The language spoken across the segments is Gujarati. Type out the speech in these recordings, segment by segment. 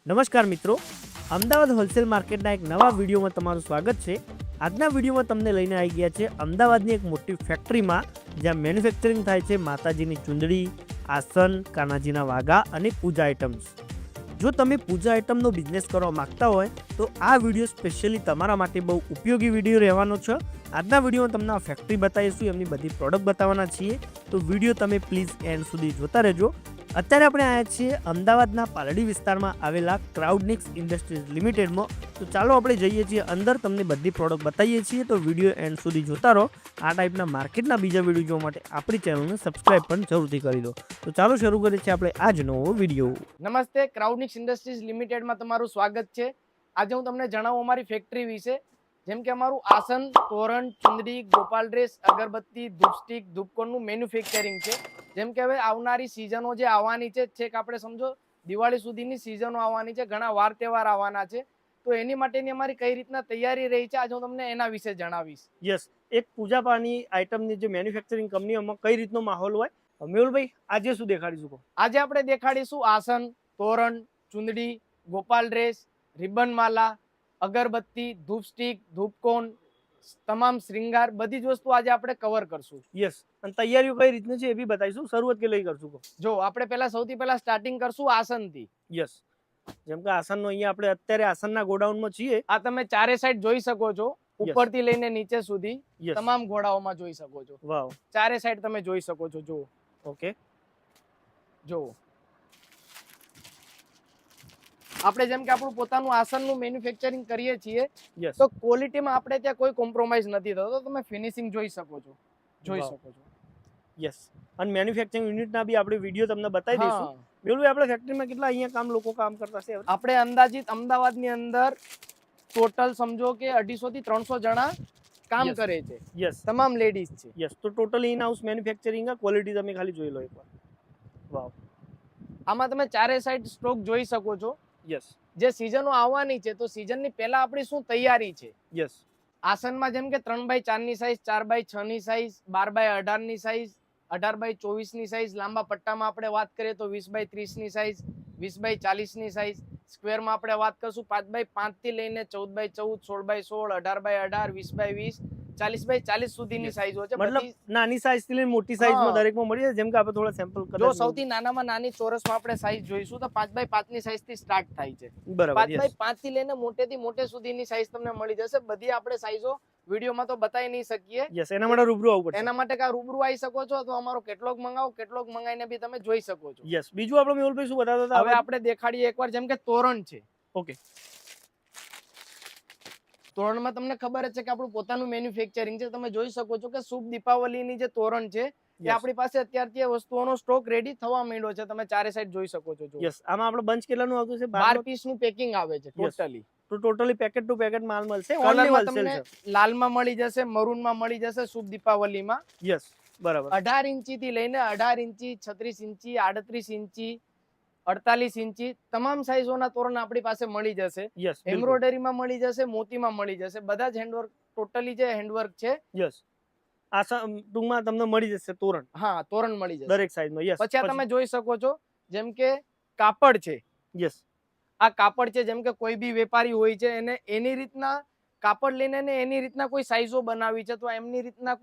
નમસ્કાર મિત્રો, અમદાવાદ હોલસેલ માર્કેટના એક નવા વિડીયોમાં તમારું સ્વાગત છે. આજના વિડીયોમાં તમને લઈને આવી ગયા છે અમદાવાદની એક મોટી ફેક્ટરીમાં, જ્યાં મેન્યુફેક્ચરિંગ થાય છે માતાજીની ચુંદડી, આસન, કાનાજીના વાઘા અને પૂજા આઇટમ્સ. જો તમે પૂજા આઇટમનો બિઝનેસ કરવા માગતા હોય તો આ વિડીયો સ્પેશિયલી તમારા માટે બહુ ઉપયોગી વિડીયો રહેવાનો છે. આજના વિડીયોમાં તમને આ ફેક્ટરી બતાવીશું, એમની બધી પ્રોડક્ટ બતાવવાના છીએ, તો વિડીયો તમે પ્લીઝ એન્ડ સુધી જોતા રહેજો. અત્યારે આપણે આવ્યા છીએ અમદાવાદના પાલડી વિસ્તારમાં આવેલા ક્રાઉડનિક્સ ઇન્ડસ્ટ્રીઝ લિમિટેડમાં. તો ચાલો આપણે જઈએ છીએ અંદર, તમને બધી પ્રોડક્ટ બતાવીએ છીએ, તો વિડીયો એન્ડ સુધી જોતા રહો. આ ટાઈપના માર્કેટના બીજા વિડીયો જોવા માટે આપણી ચેનલને સબસ્ક્રાઈબ પણ જરૂરથી કરી દો. તો ચાલો શરૂ કરીએ છીએ આપણે આજનો વિડીયો. નમસ્તે, ક્રાઉડનિક્સ ઇન્ડસ્ટ્રીઝ લિમિટેડમાં તમારું સ્વાગત છે. આજે હું તમને જણાવું અમારી ફેક્ટરી વિશે. જેમ કે અમારું આસન, તોરણ, ચુંદડી, ગોપાલ ડ્રેસ, અગરબત્તી, ધૂપ સ્ટિક, ધૂપકોનનું મેન્યુફેક્ચરિંગ છે. જેમ કે હવે આવનારી સિઝનો જે આવવાની છે, છેક આપણે સમજો દિવાળી સુધીની સિઝનો આવવાની છે, ઘણા વાર તહેવાર આવવાના છે, તો એની માટેની અમારી કઈ રીતના તૈયારી રહી છે, આજે હું તમને એના વિશે જણાવીશ. યસ, એક પૂજાપાની આઇટમની જે મેન્યુફેક્ચરિંગ કંપનીઓમાં કઈ રીતનો માહોલ હોય, મેહુલભાઈ આજે શું દેખાડીશું? આજે આપણે દેખાડીશું આસન, તોરણ, ચુંદડી, ગોપાલ ડ્રેસ, રિબન માલા, અગરબત્તી, ધૂપ સ્ટિક, ધૂપકોન, તમામ શ્રૃંગાર, બધી જ વસ્તુ આજે આપણે કવર કરશું. યસ, અને તૈયારીઓ કઈ રીતની છે એ બી બતાવીશું. શરૂઆત કે લઈ કરશું? જો આપણે સૌથી પહેલા સ્ટાર્ટિંગ કરશું આસનથી. યસ, જેમ કે આસનનો અહીંયા આપણે અત્યારે આસનના ગોડાઉનમાં છીએ. આ તમે ચારે સાઈડ જોઈ શકો છો, ઉપરથી લઈને નીચે સુધી Yes. તમામ ઘોડાઓમાં જોઈ શકો છો. વાવ, ચારે સાઈડ તમે જોઈ શકો છો. જો ઓકે, જો આપણે જેમ કે આપણું પોતાનું આસનનું મેન્યુફેક્ચરિંગ કરીએ છીએ, યસ, તો ક્વોલિટીમાં આપણે ત્યાં કોઈ કોમ્પ્રોમાઇઝ નથી થતો. તમે ફિનિશિંગ જોઈ શકો છો. Wow. યસ, અને મેન્યુફેક્ચરિંગ યુનિટના બી આપણે વિડીયો તમને બતાવી દઈશું. હા. બિલકુલ, આપણે ફેક્ટરીમાં કેટલા અહીંયા લોકો કામ કરતા છે? આપણે અંદાજિત અમદાવાદની અંદર ટોટલ સમજો કે 250 થી 300 જણા કામ Yes. કરે છે. યસ, તમામ લેડીઝ છે. યસ, તો totally in house manufacturing quality તમે ખાલી જોઈ લો એકવાર. વાવ, આમાં તમે ચારે સાઈડ સ્ટોક જોઈ શકો છો. યસ, જે સિઝનો આવવાની છે, તો સિઝનની પહેલા આપણી શું તૈયારી છે. યસ, આસનમાં જેમ કે 3x4 ની સાઈઝ, 4x6 ની સાઈઝ, 12x18 ની સાઈઝ, 18x24 ની સાઈઝ, લાંબા પટ્ટામાં આપણે વાત કરીએ તો 20x30 ની સાઈઝ, 20x40 ની સાઈઝ, સ્ક્વેરમાં આપણે વાત કરશું 5x5 થી લઈને 14x14, 16x16, 18x18, 20x20, 40x40 સુધીની સાઈઝો છે. મતલબ બધી નાની સાઈઝ થી લઈને મોટી સાઈઝમાં હા. દરેકમાં મળી જાય. જેમ કે આપણે થોડા સેમ્પલ જો સૌથી નાનામાં નાની ચોરસમાં આપણે સાઈઝ જોઈશું તો 5x5 ની સાઈઝ થી સ્ટાર્ટ થાય છે. બરાબર, યસ, 5x5 થી લઈને મોટેથી મોટે સુધીની સાઈઝ તમને મળી જશે. બધી આપણે સાઈઝો વિડીયોમાં તો બતાવી નહીં શકીએ. યસ, એના માટે રૂબરૂ આવવું પડશે. એના માટે કા રૂબરૂ આવી શકો છો, તો અમારો કેટલોગ મંગાવો, કેટલોગ મંગાઈને બી તમે જોઈ શકો છો. યસ, બીજું આપણે મેહુલભાઈ શું બતાવતા હતા? હવે આપણે દેખાડીએ એકવાર. જેમ કે તોરણ છે. ઓકે, તોરણમાં તમને ખબર જ છે કે આપણું પોતાનું મેન્યુફેક્ચરિંગ છે. તમે જોઈ શકો છો કે શુભ દીપાવલીની જે તોરણ છે, એ Yes. આપણી પાસે અત્યારથી એ વસ્તુઓનો સ્ટોક રેડી થવા માંડ્યો છે. તમે ચારે સાઈડ જોઈ શકો છો. યસ, આમાં આપણે બંચ કેટલાનું આવતું છે? 12 પીસ નું પેકિંગ આવે છે Yes. ટોટલી. તો ટોટલી પેકેટ ટુ પેકેટ માલ મળશે. ઓનલી કલરમાં હોલસેલ તમને છે. લાલમાં મળી જશે, મરૂનમાં મળી જશે શુભ દીપાવલીમાં. યસ, બરાબર, 18 ઇંચી થી લઈને 18 ઇંચી, 36 ઇંચી, 38 ઇંચી, 48 ઇંચી તમામ સાઈઝોના તોરણ આપણી પાસે મળી જશે. યસ, એમ્બ્રોઇડરીમાં મળી જશે, મોતીમાં મળી જશે. બધા જ હેન્ડવર્ક, ટોટલી જે હેન્ડવર્ક છે. યસ, આ ટૂંકમાં તમને મળી જશે તોરણ હા, તોરણ મળી જશે દરેક સાઈઝમાં. યસ, પછી આ તમે જોઈ શકો છો જેમ કે કાપડ છે. યસ, આ કાપડ છે. જેમ કે કોઈ બી વેપારી હોય છે, એને એની રીતના કાપડ લઈને એની રીતના કોઈ સાઈઝો બનાવી છે, તો એમની રીતના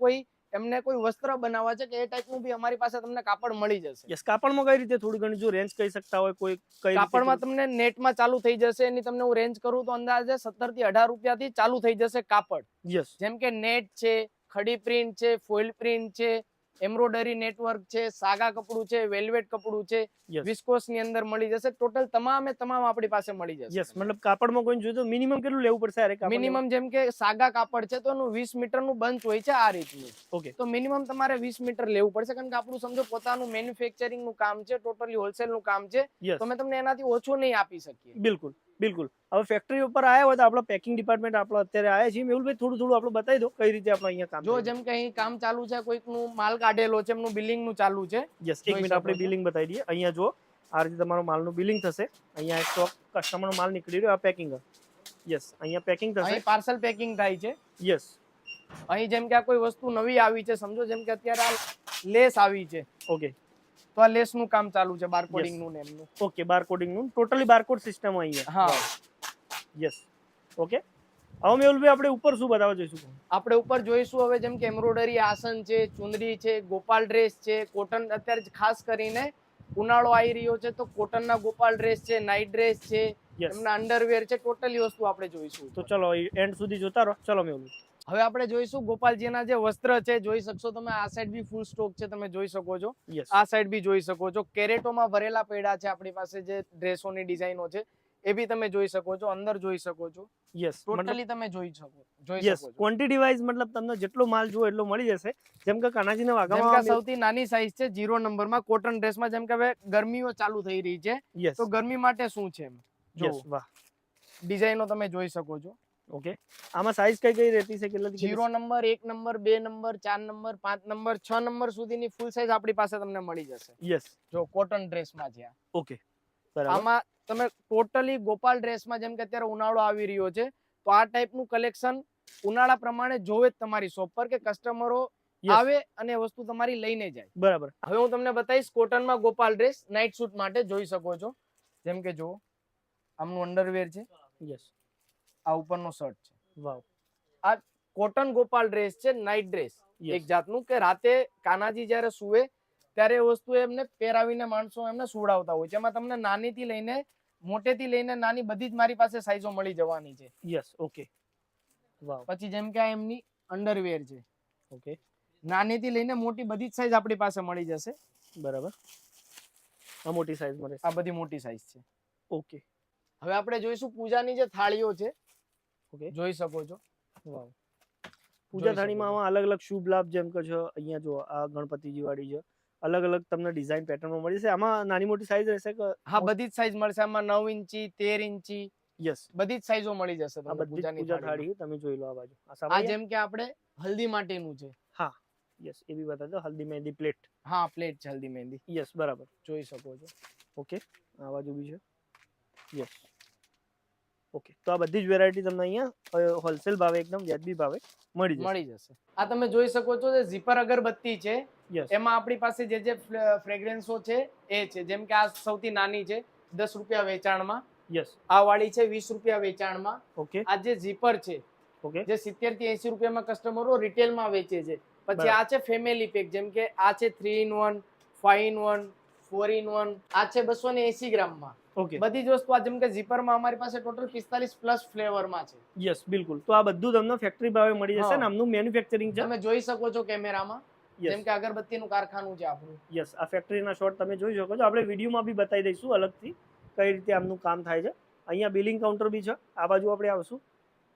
એમને કોઈ વસ્ત્ર બનાવવા છે, કે એ ટાઈપનું બી અમારી પાસે તમને કાપડ મળી જશે. યસ, કાપડમાં કઈ રીતે થોડી ઘણી જો રેન્જ કહી શકતા હોય કોઈ? કઈ રીતે? કાપડમાં તમને નેટમાં ચાલુ થઈ જશે. એની તમને હું રેન્જ કરું તો અંદાજે 17 થી 18 રૂપિયાથી ચાલુ થઈ જશે કાપડ. યસ, જેમ કે નેટ છે, ખડી પ્રિન્ટ છે, ફોઇલ પ્રિન્ટ છે, એમ્બ્રોઇડરી નેટવર્ક છે, સાગા કપડું છે, વેલ્વેટ કપડું છે, યસ, વિસ્કોસ ની અંદર મળી જશે. ટોટલ તમામે તમામ આપણી પાસે મળી જશે. યસ, મતલબ કાપડમાં કોઈ જોઈએ તો મિનિમમ કેટલું લેવું પડશે? અરે કાપડ મિનિમમ જેમ કે સાગા કાપડ છે, તો એનું 20 મીટરનું બંચ હોય છે આ રીતનું. ઓકે, તો મિનિમમ તમારે 20 મીટર લેવું પડશે, કારણ કે આપણું સમજો પોતાનું મેન્યુફેક્ચરિંગ નું કામ છે, ટોટલી હોલસેલ નું કામ છે. યસ, તો અમે તમને એનાથી ઓછું નહીં આપી શકીએ. બિલકુલ, બિલકુલ. હવે ફેક્ટરી ઉપર આવ્યા હોય તો આપણો પેકિંગ ડિપાર્ટમેન્ટ આપણે અત્યારે આવ્યા છીએ. મેહુલભાઈ થોડું આપણે બતાવી દો કઈ રીતે આપણે અહીંયા કામ જો કરીએ. જેમ કે અહીં કામ ચાલુ છે, કોઈકનું માલ કાઢેલો છે, એમનું બિલિંગ નું ચાલુ છે. યસ, એક જોઈ મિનિટ આપણે શકો છો. બિલિંગ બતાવી દઈએ. અહીંયા જો આ રીતે તમારો માલનું બિલિંગ થશે. અહીંયા એક સ્ટોક કસ્ટમરનો માલ નીકળી રહ્યો, આ પેકિંગ. યસ, અહીંયા પેકિંગ થશે. અહીં પાર્સલ પેકિંગ થાય છે. યસ, અહીં જેમ કે આ કોઈ વસ્તુ નવી આવી છે, સમજો જેમ કે અત્યારે આ લેસ આવી છે. ઓકે, તો આ લેસ નું કામ ચાલુ છે, બારકોડિંગ નું ને એમનું. ઓકે, બારકોડિંગ નું ટોટલી બારકોડ સિસ્ટમ અહીંયા. હા, યસ. ઓકે, હવે મેહુલભાઈ આપણે ઉપર શું બતાવવા જઈશું? આપણે ઉપર જોઈશું હવે જેમ કે એમ્બ્રોઇડરી આસન છે, ચુંદડી છે, ગોપાલ ડ્રેસ છે, કોટન. અત્યારે ખાસ કરીને ઉનાળો આવી રહ્યો છે તો કોટન ના ગોપાલ ડ્રેસ છે, નાઇટ ડ્રેસ છે, એમના અંડરવેર છે, ટોટલી વસ્તુ આપણે જોઈશું. તો ચલો એન્ડ સુધી જોતા રહો. ચલો મેહુલભાઈ, હવે આપણે જોઈશું ગોપાલજીના જે વસ્ત્ર છે, જોઈ શકશો તમે. આ સાઈડ બી ફૂલ સ્ટોક છે, તમે જોઈ શકો છો. આ સાઈડ બી જોઈ શકો છો. કેરેટોમાં ભરેલા પડ્યા છે આપણી પાસે જે ડ્રેસોની ડિઝાઇનો છે, એ બી તમે જોઈ શકો છો. અંદર જોઈ શકો છો. યસ, ટોટલી તમે જોઈ શકો છો. ક્વોન્ટિટી વાઇઝ મતલબ તમને જેટલો માલ જોવો એટલો મળી જશે. જેમ કે કાનાજીના જેમ કે વાગામાં સૌથી નાની સાઈઝ છે 0 નંબરમાં કોટન ડ્રેસમાં. જેમ કે હવે ગરમીઓ ચાલુ થઈ રહી છે, તો ગરમી માટે શું છે જો વાહ, ડિઝાઇનો તમે જોઈ શકો છો. ઓકે, આમાં સાઈઝ કઈ કઈ રહેતી છે? કેટલા? 0 number, 1 number, 2 number, 4 number, 5 number, 6 number સુધીની ફૂલ સાઈઝ આપણી પાસે તમને મળી જશે. યસ, જો કોટન ડ્રેસમાં છે. ઓકે, બરાબર. આમાં તમે ટોટલી ગોપાલ ડ્રેસમાં, જેમ કે અત્યારે ઉનાળો આવી રહ્યો છે, તો આ ટાઈપનું કલેક્શન ઉનાળા પ્રમાણે જોવે જ તમારી શોપ પર, કે કસ્ટમરો આવે અને વસ્તુ તમારી લઈને જાય. બરાબર. હવે હું તમને બતાવીશ કોટનમાં ગોપાલ ડ્રેસ નાઇટ શૂટ માટે. જોઈ શકો છો. જેમ કે જો આમનું અંડરવેર છે. યસ, આ ઉપરનો શર્ટ છે. વાવ, આ કોટન ગોપાલ ડ્રેસ છે, નાઇટ ડ્રેસ એક જાતનું, કે રાતે કાનાજી જ્યારે સુવે ત્યારે એ વસ્તુ એમને પહેરાવીને માણસો એમને સુવડાવતા હોય છે. એમાં તમને નાનીથી લઈને મોટેથી લઈને નાની બધી જ મારી પાસે સાઈઝો મળી જવાની છે. યસ, ઓકે, વાવ. પછી જેમ કે આ એમની અંડરવેર છે. ઓકે, નાનીથી લઈને મોટી બધી જ સાઈઝ આપણી પાસે મળી જશે. બરાબર. આ મોટી સાઈઝ મળે. આ બધી મોટી સાઈઝ છે. ઓકે, હવે આપણે જોઈશું પૂજાની જે થાળીઓ છે. ઓકે, જોઈ શકો છો. વાવ. પૂજા થાળીમાં આમાં અલગ અલગ શુભ લાભ, જેમ કે છો અહીંયા જો આ ગણપતિજી વાળી છે, અલગ અલગ તમને ડિઝાઇન પેટર્નમાં મળી જશે. આમાં નાની મોટી સાઈઝ રહેશે કે? હા, બધી જ સાઈઝ મળશે. આમાં 9 ઇંચી, 13 ઇંચી, યસ, બધી જ સાઈઝો મળી જશે આ તમને. બધી પૂજા થાળી તમે જોઈ લો. આ બાજુ આ જેમ કે આપણે હલ્દી માટેનું છે. હા, યસ, એ બી બતા દો. હલ્દી મહેંદી પ્લેટ. હા, પ્લેટ છે હલ્દી મહેંદી. યસ, બરાબર, જોઈ શકો છો. ઓકે, આ બાજુ બી છે. Yes, okay. તો આ બધી જ વેરાયટી તમને અહીંયા હોલસેલ ભાવે, એકદમ વ્યાજબી ભાવે મળી જશે. આ તમે જોઈ શકો છો જે ઝીપર અગરબત્તી છે. યસ, એમાં આપણી પાસે જે ફ્રેગ્રન્સો છે એ છે. જેમ કે આ સૌથી નાની છે, 10 રૂપિયા વેચાણમાં. યસ, આ વાળી છે 20 રૂપિયા વેચાણમાં. ઓકે, આ જે ઝીપર છે, ઓકે, જે 70 થી 80 રૂપિયામાં કસ્ટમરો રિટેલમાં વેચે છે. પછી આ છે ફેમિલી પેક. જેમ કે આ છે 3 in 1, 5 in 1, 4 in 1. આ છે 280 ગ્રામમાં. ઓકે, બધી જ વસ્તુ. આ જેમ કે ઝીપરમાં અમારી પાસે ટોટલ 45 પ્લસ ફ્લેવરમાં છે. યસ, બિલકુલ. તો આ બધું તમને ફેક્ટરી ભાવે મળી જશે ને આમનું મેન્યુફેક્ચરિંગ છે. તમે જોઈ શકો છો કેમેરામાં. જેમ કે અગરબત્તીનું કારખાનું છે આપણું. યસ, આ ફેક્ટરીના શોટ તમે જોઈ શકો છો. આપણે વિડીયોમાં બી બતાવી દઈશું અલગથી કઈ રીતે આમનું કામ થાય છે. અહીંયા બિલિંગ કાઉન્ટર બી છે. આ બાજુ આપણે આવશું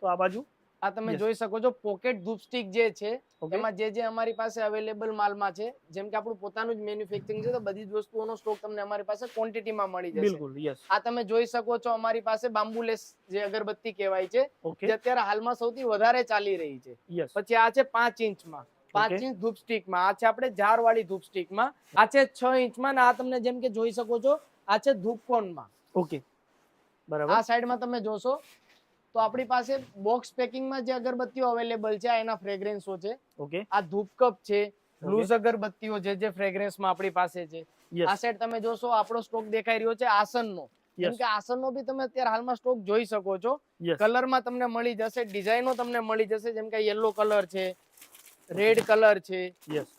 તો આ બાજુ આ તમે જોઈ શકો છો. પોકેટ ધૂપ સ્ટિક જે છે, એમાં જે અમારી પાસે અવેલેબલ માલમાં છે, જેમ કે આપણું પોતાનું જ મેન્યુફેક્ચરિંગ છે, તો બધી જ વસ્તુઓનો સ્ટોક તમને અમારી પાસે ક્વોન્ટિટીમાં મળી જશે. બિલકુલ, યસ. આ તમે જોઈ શકો છો અમારી પાસે બામ્બુલેસ જે અગરબત્તી કહેવાય છે, જે અત્યારે હાલમાં સૌથી વધારે ચાલી રહી છે. યસ, પછી આ છે 5 ઇંચમાં, 5 ઇંચ ધૂપ સ્ટિકમાં. આ છે આપણે જાર વાળી ધૂપ સ્ટિકમાં. આ છે 6 ઇંચમાં. આ તમને જેમ કે જોઈ શકો છો, આ છે ધૂપકોનમાં. ઓકે, બરાબર. આ સાઈડમાં તમે જોશો તો આપણી પાસે બોક્સ પેકિંગમાં જે અગરબત્તીઓ અવેલેબલ છે, એના ફ્રેગ્રન્સો છે. ઓકે, આ ધૂપકપ છે, લૂઝ અગરબત્તીઓ જે ફ્રેગ્રન્સમાં આપણી પાસે છે. આ સાઈડ તમે જોશો આપણો સ્ટોક દેખાઈ રહ્યો છે આસનનો. કેમ કે આસનનો બી તમે અત્યારે હાલમાં સ્ટોક જોઈ શકો છો. કલરમાં તમને મળી જશે, ડિઝાઇનો તમને મળી જશે. જેમ કે યલો કલર છે, રેડ કલર છે,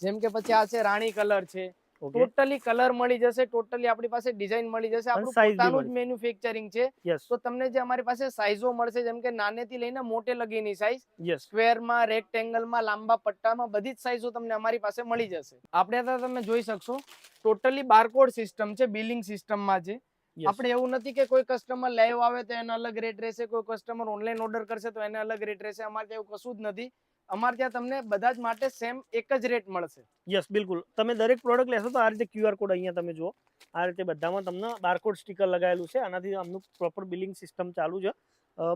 જેમ કે પછી આ છે રાણી કલર છે. ટોટલી કલર મળી જશે, ટોટલી આપણી પાસે ડિઝાઇન મળી જશે. આપણું પોતાનું જ મેન્યુફેક્ચરિંગ છે, તો તમને જે અમારી પાસે સાઈઝો મળશે, જેમ કે નાનેથી લઈને મોટે લગીની સાઈઝ, સ્ક્વેરમાં, રેક્ટેંગલમાં, લાંબા પટ્ટામાં, બધી જ સાઈઝો તમને અમારી પાસે મળી જશે. આપણે ત્યાં તમે જોઈ શકશો ટોટલી બારકોડ સિસ્ટમ છે, બિલિંગ સિસ્ટમમાં છે. આપણે એવું નથી કે કોઈ કસ્ટમર લાઈવ આવે તો એને અલગ રેટ રહેશે, કોઈ કસ્ટમર ઓનલાઈન ઓર્ડર કરશે તો એને અલગ રેટ રહેશે. અમારે ત્યાં એવું કશું જ નથી. અમારે ત્યાં તમને બધા જ માટે સેમ એક જ રેટ મળશે. યસ, બિલકુલ. તમે દરેક પ્રોડક્ટ લેશો તો આ રીતે QR કોડ અહીંયા તમે જુઓ, આ રીતે બધામાં તમને બારકોડ સ્ટીકર લગાવેલું છે. આનાથી આમનું પ્રોપર બિલિંગ સિસ્ટમ ચાલુ છે.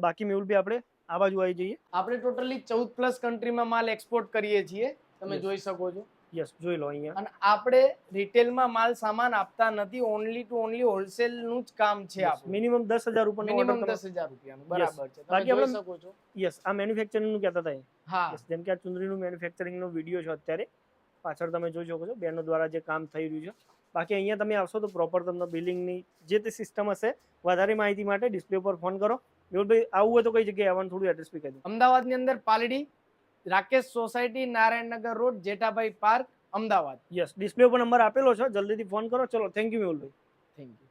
બાકી મેહુલભાઈ આપણે આ બાજુ આવી જઈએ. આપણે ટોટલી 14+ કન્ટ્રીમાં માલ એક્સપોર્ટ કરીએ છીએ, તમે જોઈ શકો છો. યસ, જોઈ લો અહીંયા. અને આપણે રિટેલમાં માલ સામાન આપતા નથી, ઓનલી ટુ ઓનલી હોલસેલ નું જ કામ છે. આપણું મિનિમમ 10,000 રૂપિયાનો મિનિમમ 10,000 રૂપિયાનું બરાબર છે. તમે જોઈ શકો છો. યસ, આ મેન્યુફેક્ચરિંગ નું કહેતા હતા. હા, જેમ કે આ ચુંદડીનું મેન્યુફેક્ચરિંગ નો વિડીયો છે અત્યારે પાછળ તમે જોઈ શકો છો બેનો દ્વારા જે કામ થઈ રહ્યું છે. બાકી અહીંયા તમે આવશો તો પ્રોપર તમને બિલિંગની જે તે સિસ્ટમ હશે. વધારે માહિતી માટે ડિસ્પ્લે ઉપર ફોન કરો. મેહુલભાઈ આવું હોય તો કઈ જગ્યાએ આવવાનું, થોડું એડ્રેસ બી કહી દો. અમદાવાદની અંદર Paldi, Rakesh society, Narayannagar road, Jethabhai park, Ahmedabad. Yes, display ઉપર નંબર આપેલો છે, જલ્દીથી ફોન કરો. ચલો, thank you Mehulbhai. Thank you.